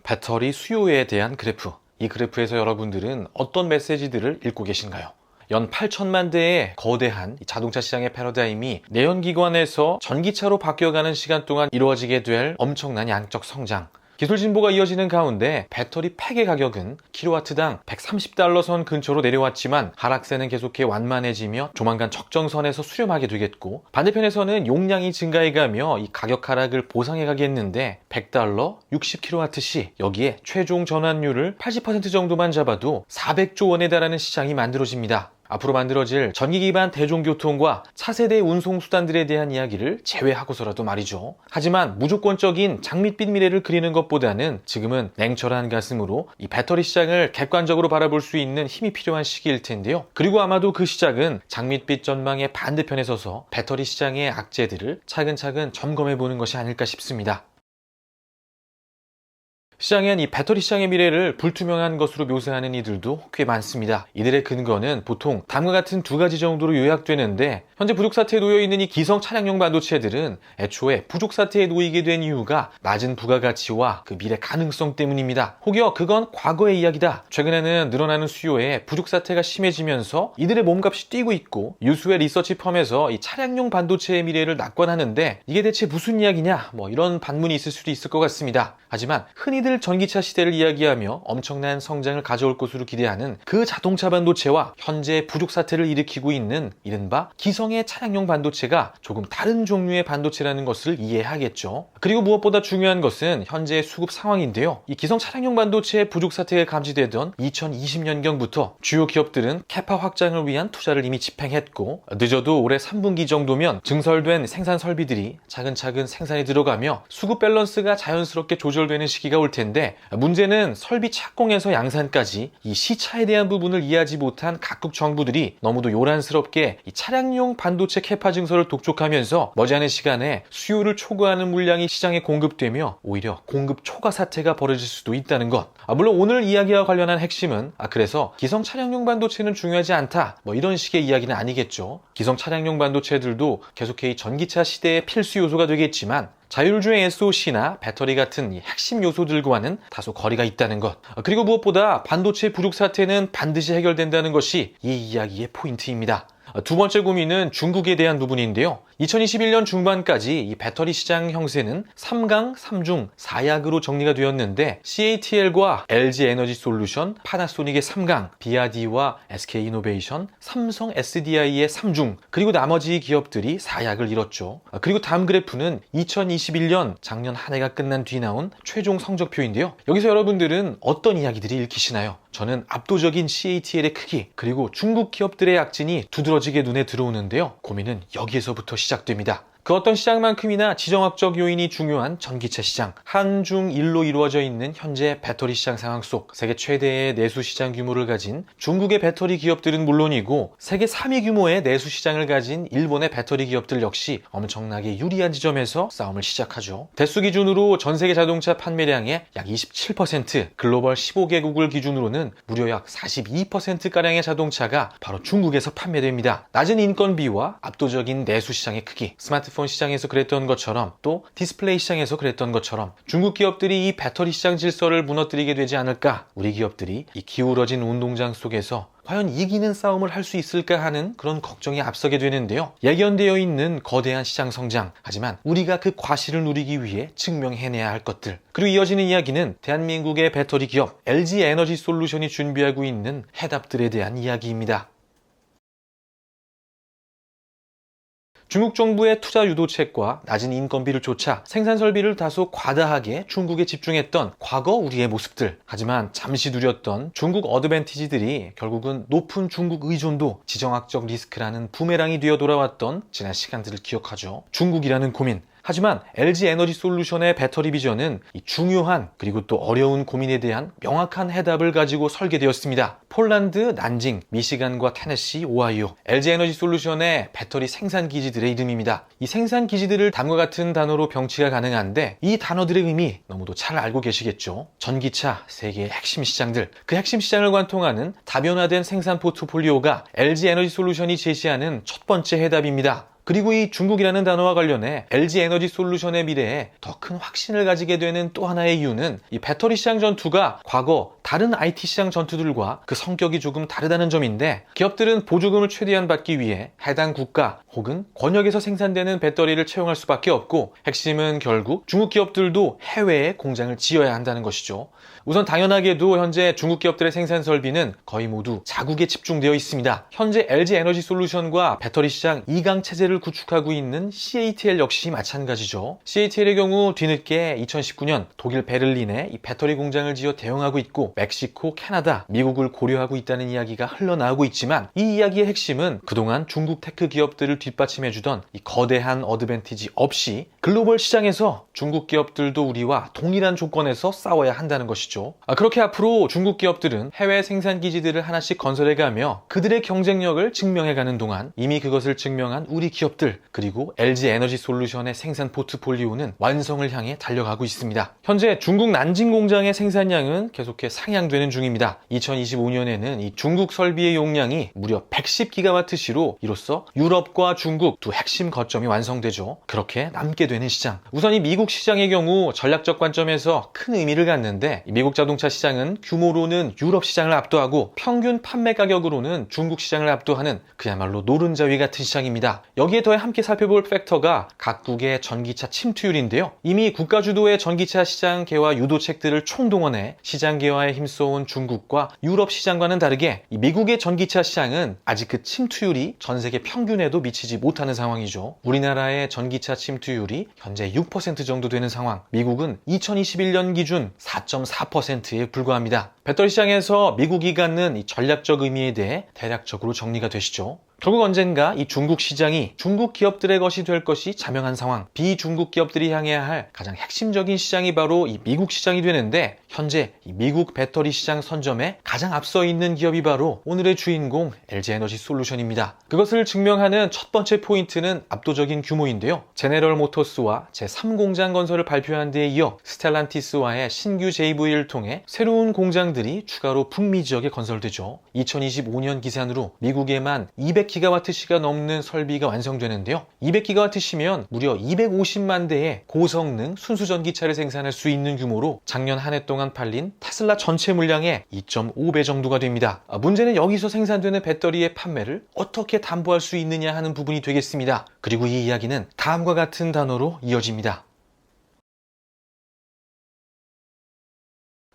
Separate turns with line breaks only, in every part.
배터리 수요에 대한 그래프. 이 그래프에서 여러분들은 어떤 메시지들을 읽고 계신가요? 연 8천만 대의 거대한 자동차 시장의 패러다임이 내연기관에서 전기차로 바뀌어가는 시간 동안 이루어지게 될 엄청난 양적 성장. 기술 진보가 이어지는 가운데 배터리 팩의 가격은 킬로와트당 130달러 선 근처로 내려왔지만 하락세는 계속해 완만해지며 조만간 적정선에서 수렴하게 되겠고, 반대편에서는 용량이 증가해가며 이 가격 하락을 보상해 가겠는데 100달러 60킬로와트 시, 여기에 최종 전환율을 80% 정도만 잡아도 400조 원에 달하는 시장이 만들어집니다. 앞으로 만들어질 전기 기반 대중교통과 차세대 운송수단들에 대한 이야기를 제외하고서라도 말이죠. 하지만 무조건적인 장밋빛 미래를 그리는 것보다는 지금은 냉철한 가슴으로 이 배터리 시장을 객관적으로 바라볼 수 있는 힘이 필요한 시기일 텐데요. 그리고 아마도 그 시작은 장밋빛 전망의 반대편에 서서 배터리 시장의 악재들을 차근차근 점검해보는 것이 아닐까 싶습니다. 시장엔 이 배터리 시장의 미래를 불투명한 것으로 묘사하는 이들도 꽤 많습니다. 이들의 근거는 보통 다음과 같은 두 가지 정도로 요약되는데, 현재 부족 사태에 놓여 있는 이 기성 차량용 반도체들은 애초에 부족 사태에 놓이게 된 이유가 낮은 부가가치와 그 미래 가능성 때문입니다. 혹여 그건 과거의 이야기다. 최근에는 늘어나는 수요에 부족 사태가 심해지면서 이들의 몸값이 뛰고 있고, 유수의 리서치 펌에서 이 차량용 반도체의 미래를 낙관하는데 이게 대체 무슨 이야기냐, 이런 반문이 있을 수도 있을 것 같습니다. 하지만 흔히들 전기차 시대를 이야기하며 엄청난 성장을 가져올 것으로 기대하는 그 자동차 반도체와 현재 부족 사태를 일으키고 있는 이른바 기성의 차량용 반도체가 조금 다른 종류의 반도체라는 것을 이해하겠죠. 그리고 무엇보다 중요한 것은 현재의 수급 상황인데요. 이 기성 차량용 반도체의 부족 사태가 감지되던 2020년경부터 주요 기업들은 캐파 확장을 위한 투자를 이미 집행했고, 늦어도 올해 3분기 정도면 증설된 생산 설비들이 차근차근 생산에 들어가며 수급 밸런스가 자연스럽게 조절되는 시기가 올 텐데, 문제는 설비 착공에서 양산까지 이 시차에 대한 부분을 이해하지 못한 각국 정부들이 너무도 요란스럽게 이 차량용 반도체 캐파 증설을 독촉하면서 머지않은 시간에 수요를 초과하는 물량이 시장에 공급되며 오히려 공급 초과 사태가 벌어질 수도 있다는 것. 물론 오늘 이야기와 관련한 핵심은 그래서 기성 차량용 반도체는 중요하지 않다, 이런 식의 이야기는 아니겠죠. 기성 차량용 반도체들도 계속해 이 전기차 시대의 필수 요소가 되겠지만 자율주행 SoC나 배터리 같은 이 핵심 요소들과는 다소 거리가 있다는 것. 그리고 무엇보다 반도체 부족 사태는 반드시 해결된다는 것이 이 이야기의 포인트입니다. 두 번째 고민은 중국에 대한 부분인데요. 2021년 중반까지 이 배터리 시장 형세는 3강, 3중, 4약으로 정리가 되었는데, CATL과 LG 에너지 솔루션, 파나소닉의 3강, BRD와 SK이노베이션, 삼성 SDI의 3중, 그리고 나머지 기업들이 4약을 이뤘죠. 그리고 다음 그래프는 2021년 작년 한 해가 끝난 뒤 나온 최종 성적표인데요. 여기서 여러분들은 어떤 이야기들이 읽히시나요? 저는 압도적인 CATL의 크기, 그리고 중국 기업들의 약진이 두드러지게 눈에 들어오는데요. 고민은 여기에서부터 시작됩니다. 그 어떤 시장만큼이나 지정학적 요인이 중요한 전기차 시장, 한중일로 이루어져 있는 현재 배터리 시장 상황 속 세계 최대의 내수 시장 규모를 가진 중국의 배터리 기업들은 물론이고, 세계 3위 규모의 내수 시장을 가진 일본의 배터리 기업들 역시 엄청나게 유리한 지점에서 싸움을 시작하죠. 대수 기준으로 전 세계 자동차 판매량의 약 27%, 글로벌 15개국을 기준으로는 무려 약 42%가량의 자동차가 바로 중국에서 판매됩니다. 낮은 인건비와 압도적인 내수 시장의 크기, 스마트폰 시장에서 그랬던 것처럼, 또 디스플레이 시장에서 그랬던 것처럼 중국 기업들이 이 배터리 시장 질서를 무너뜨리게 되지 않을까, 우리 기업들이 이 기울어진 운동장 속에서 과연 이기는 싸움을 할 수 있을까 하는 그런 걱정이 앞서게 되는데요. 예견되어 있는 거대한 시장 성장, 하지만 우리가 그 과실을 누리기 위해 증명해내야 할 것들, 그리고 이어지는 이야기는 대한민국의 배터리 기업 LG 에너지 솔루션이 준비하고 있는 해답들에 대한 이야기입니다. 중국 정부의 투자 유도책과 낮은 인건비를 쫓아 생산 설비를 다소 과다하게 중국에 집중했던 과거 우리의 모습들. 하지만 잠시 누렸던 중국 어드밴티지들이 결국은 높은 중국 의존도 지정학적 리스크라는 부메랑이 되어 돌아왔던 지난 시간들을 기억하죠. 중국이라는 고민. 하지만 LG 에너지 솔루션의 배터리 비전은 이 중요한 그리고 또 어려운 고민에 대한 명확한 해답을 가지고 설계되었습니다. 폴란드, 난징, 미시간과 테네시, 오하이오, LG 에너지 솔루션의 배터리 생산 기지들의 이름입니다. 이 생산 기지들을 다음과 같은 단어로 병치가 가능한데, 이 단어들의 의미 너무도 잘 알고 계시겠죠? 전기차, 세계의 핵심 시장들, 그 핵심 시장을 관통하는 다변화된 생산 포트폴리오가 LG 에너지 솔루션이 제시하는 첫 번째 해답입니다. 그리고 이 중국이라는 단어와 관련해 LG 에너지 솔루션의 미래에 더 큰 확신을 가지게 되는 또 하나의 이유는 이 배터리 시장 전투가 과거 다른 IT 시장 전투들과 그 성격이 조금 다르다는 점인데, 기업들은 보조금을 최대한 받기 위해 해당 국가 혹은 권역에서 생산되는 배터리를 채용할 수밖에 없고, 핵심은 결국 중국 기업들도 해외에 공장을 지어야 한다는 것이죠. 우선 당연하게도 현재 중국 기업들의 생산 설비는 거의 모두 자국에 집중되어 있습니다. 현재 LG 에너지 솔루션과 배터리 시장 2강 체제를 구축하고 있는 CATL 역시 마찬가지죠. CATL의 경우 뒤늦게 2019년 독일 베를린에 이 배터리 공장을 지어 대응하고 있고, 멕시코, 캐나다, 미국을 고려하고 있다는 이야기가 흘러나오고 있지만, 이 이야기의 핵심은 그동안 중국 테크 기업들을 뒷받침해주던 이 거대한 어드밴티지 없이 글로벌 시장에서 중국 기업들도 우리와 동일한 조건에서 싸워야 한다는 것이죠. 그렇게 앞으로 중국 기업들은 해외 생산 기지들을 하나씩 건설해가며 그들의 경쟁력을 증명해가는 동안, 이미 그것을 증명한 우리 기업들 그리고 LG 에너지 솔루션의 생산 포트폴리오는 완성을 향해 달려가고 있습니다. 현재 중국 난징 공장의 생산량은 계속해 상향되는 중입니다. 2025년에는 이 중국 설비의 용량이 무려 110GW시로 이로써 유럽과 중국 두 핵심 거점이 완성되죠. 그렇게 남게 되는 시장, 우선 이 미국 시장의 경우 전략적 관점에서 큰 의미를 갖는데, 미국 자동차 시장은 규모로는 유럽 시장을 압도하고 평균 판매 가격으로는 중국 시장을 압도하는 그야말로 노른자위 같은 시장입니다. 여기에 더해 함께 살펴볼 팩터가 각국의 전기차 침투율인데요. 이미 국가 주도의 전기차 시장 개화 유도책들을 총동원해 시장 개화에 힘써온 중국과 유럽 시장과는 다르게 이 미국의 전기차 시장은 아직 그 침투율이 전 세계 평균에도 미치지 못하는 상황이죠. 우리나라의 전기차 침투율이 현재 6% 정도 되는 상황, 미국은 2021년 기준 4.4%에 불과합니다. 배터리 시장에서 미국이 갖는 이 전략적 의미에 대해 대략적으로 정리가 되시죠. 결국 언젠가 이 중국 시장이 중국 기업들의 것이 될 것이 자명한 상황, 비중국 기업들이 향해야 할 가장 핵심적인 시장이 바로 이 미국 시장이 되는데, 현재 이 미국 배터리 시장 선점에 가장 앞서 있는 기업이 바로 오늘의 주인공 LG 에너지 솔루션입니다. 그것을 증명하는 첫 번째 포인트는 압도적인 규모인데요. 제네럴 모터스와 제3공장 건설을 발표한 데에 이어 스텔란티스와의 신규 JV를 통해 새로운 공장들이 추가로 북미 지역에 건설되죠. 2025년 기산으로 미국에만 200GW시가 넘는 설비가 완성되는데요. 200GW시면 무려 250만 대의 고성능 순수 전기차를 생산할 수 있는 규모로 작년 한 해 동안 팔린 테슬라 전체 물량의 2.5배 정도가 됩니다. 문제는 여기서 생산되는 배터리의 판매를 어떻게 담보할 수 있느냐 하는 부분이 되겠습니다. 그리고 이 이야기는 다음과 같은 단어로 이어집니다.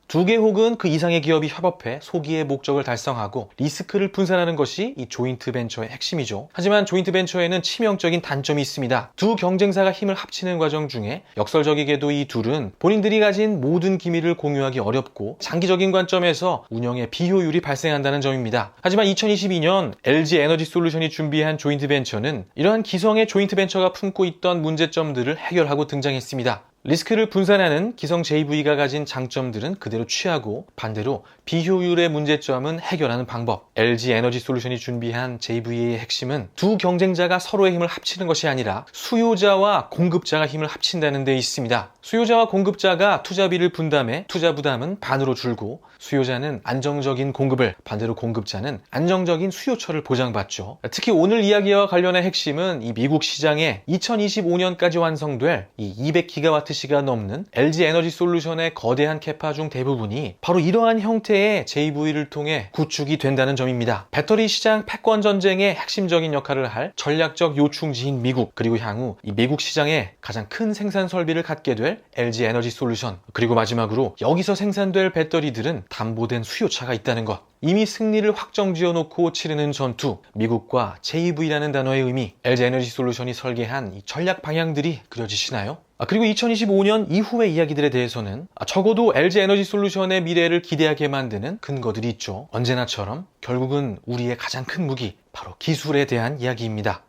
2개 혹은 그 이상의 기업이 협업해 소기의 목적을 달성하고 리스크를 분산하는 것이 이 조인트 벤처의 핵심이죠. 하지만 조인트 벤처에는 치명적인 단점이 있습니다. 두 경쟁사가 힘을 합치는 과정 중에 역설적이게도 이 둘은 본인들이 가진 모든 기밀을 공유하기 어렵고 장기적인 관점에서 운영의 비효율이 발생한다는 점입니다. 하지만 2022년 LG 에너지 솔루션이 준비한 조인트 벤처는 이러한 기성의 조인트 벤처가 품고 있던 문제점들을 해결하고 등장했습니다. 리스크를 분산하는 기성 JV가 가진 장점들은 그대로 취하고, 반대로 비효율의 문제점은 해결하는 방법. LG 에너지 솔루션이 준비한 JV의 핵심은 두 경쟁자가 서로의 힘을 합치는 것이 아니라 수요자와 공급자가 힘을 합친다는 데 있습니다. 수요자와 공급자가 투자비를 분담해 투자 부담은 반으로 줄고, 수요자는 안정적인 공급을, 반대로 공급자는 안정적인 수요처를 보장받죠. 특히 오늘 이야기와 관련의 핵심은 이 미국 시장에 2025년까지 완성될 이 200GW시가 넘는 LG 에너지 솔루션의 거대한 캐파 중 대부분이 바로 이러한 형태의 JV를 통해 구축이 된다는 점입니다. 배터리 시장 패권 전쟁의 핵심적인 역할을 할 전략적 요충지인 미국, 그리고 향후 이 미국 시장에 가장 큰 생산 설비를 갖게 될 LG 에너지 솔루션, 그리고 마지막으로 여기서 생산될 배터리들은 담보된 수요차가 있다는 것. 이미 승리를 확정 지어놓고 치르는 전투, 미국과 JV라는 단어의 의미, LG 에너지 솔루션이 설계한 이 전략 방향들이 그려지시나요? 그리고 2025년 이후의 이야기들에 대해서는 적어도 LG 에너지 솔루션의 미래를 기대하게 만드는 근거들이 있죠. 언제나처럼 결국은 우리의 가장 큰 무기, 바로 기술에 대한 이야기입니다.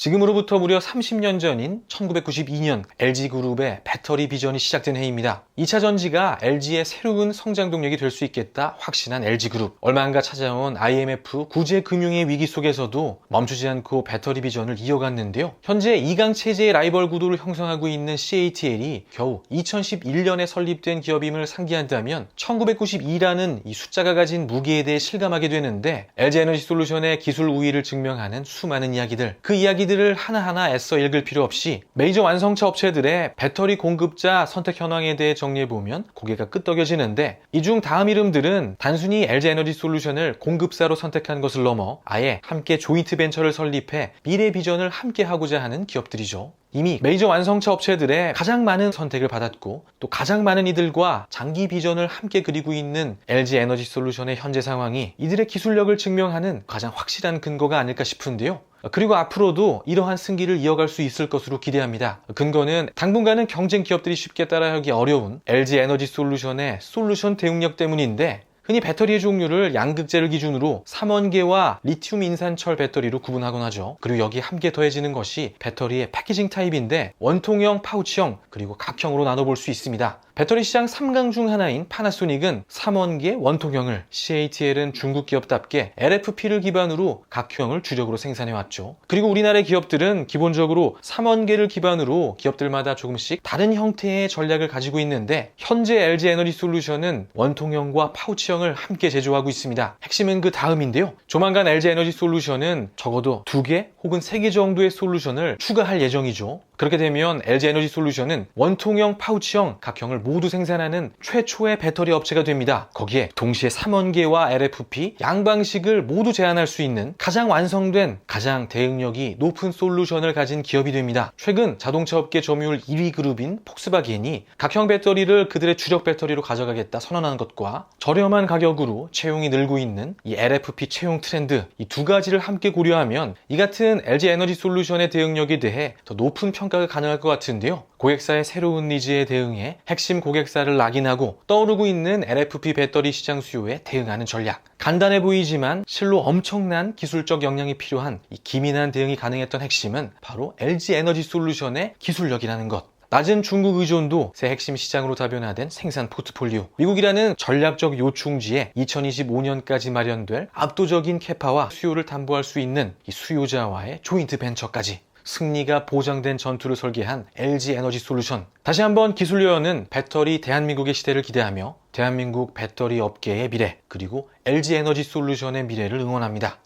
지금으로부터 무려 30년 전인 1992년 LG그룹의 배터리 비전이 시작된 해입니다. 2차 전지가 LG의 새로운 성장 동력이 될 수 있겠다 확신한 LG그룹. 얼마 안가 찾아온 IMF 구제 금융의 위기 속에서도 멈추지 않고 배터리 비전을 이어갔는데요. 현재 2강 체제의 라이벌 구도를 형성하고 있는 CATL이 겨우 2011년에 설립된 기업임을 상기한다면 1992라는 이 숫자가 가진 무게에 대해 실감하게 되는데 LG에너지솔루션의 기술 우위를 증명하는 수많은 이야기들, 그 이야기들을 하나하나 애써 읽을 필요 없이 메이저 완성차 업체들의 배터리 공급자 선택 현황에 대해 정리해보면 고개가 끄덕여지는데, 이 중 다음 이름들은 단순히 LG에너지솔루션을 공급사로 선택한 것을 넘어 아예 함께 조인트 벤처를 설립해 미래 비전을 함께 하고자 하는 기업들이죠. 이미 메이저 완성차 업체들의 가장 많은 선택을 받았고 또 가장 많은 이들과 장기 비전을 함께 그리고 있는 LG에너지솔루션의 현재 상황이 이들의 기술력을 증명하는 가장 확실한 근거가 아닐까 싶은데요. 그리고 앞으로도 이러한 승기를 이어갈 수 있을 것으로 기대합니다. 근거는 당분간은 경쟁 기업들이 쉽게 따라하기 어려운 LG에너지솔루션의 솔루션 대응력 때문인데, 흔히 배터리의 종류를 양극재를 기준으로 삼원계와 리튬 인산철 배터리로 구분하곤 하죠. 그리고 여기에 함께 더해지는 것이 배터리의 패키징 타입인데 원통형, 파우치형, 그리고 각형으로 나눠볼 수 있습니다. 배터리 시장 3강 중 하나인 파나소닉은 3원계 원통형을, CATL은 중국 기업답게 LFP를 기반으로 각형을 주력으로 생산해왔죠. 그리고 우리나라의 기업들은 기본적으로 3원계를 기반으로 기업들마다 조금씩 다른 형태의 전략을 가지고 있는데, 현재 LG에너지솔루션은 원통형과 파우치형을 함께 제조하고 있습니다. 핵심은 그 다음인데요. 조만간 LG에너지솔루션은 적어도 2개 혹은 3개 정도의 솔루션을 추가할 예정이죠. 그렇게 되면 LG에너지솔루션은 원통형, 파우치형, 각형을 모두 생산하는 최초의 배터리 업체가 됩니다. 거기에 동시에 3원계와 LFP 양방식을 모두 제한할 수 있는 가장 완성된, 가장 대응력이 높은 솔루션을 가진 기업이 됩니다. 최근 자동차 업계 점유율 1위 그룹인 폭스바겐이 각형 배터리를 그들의 주력 배터리로 가져가겠다 선언한 것과 저렴한 가격으로 채용이 늘고 있는 이 LFP 채용 트렌드, 이 두 가지를 함께 고려하면 이 같은 LG에너지솔루션의 대응력에 대해 더 높은 평가가 가능할 것 같은데요. 고객사의 새로운 니즈에 대응해 핵심 고객사를 낙인하고 떠오르고 있는 LFP 배터리 시장 수요에 대응하는 전략. 간단해 보이지만 실로 엄청난 기술적 역량이 필요한 이 기민한 대응이 가능했던 핵심은 바로 LG에너지솔루션의 기술력이라는 것. 낮은 중국 의존도 새 핵심 시장으로 다변화된 생산 포트폴리오, 미국이라는 전략적 요충지에 2025년까지 마련될 압도적인 캐파와 수요를 담보할 수 있는 이 수요자와의 조인트 벤처까지 승리가 보장된 전투를 설계한 LG에너지솔루션. 다시 한번 기술력은 배터리 대한민국의 시대를 기대하며 대한민국 배터리 업계의 미래, 그리고 LG에너지솔루션의 미래를 응원합니다.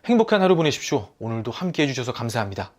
행복한 하루 보내십시오. 오늘도 함께 해주셔서 감사합니다.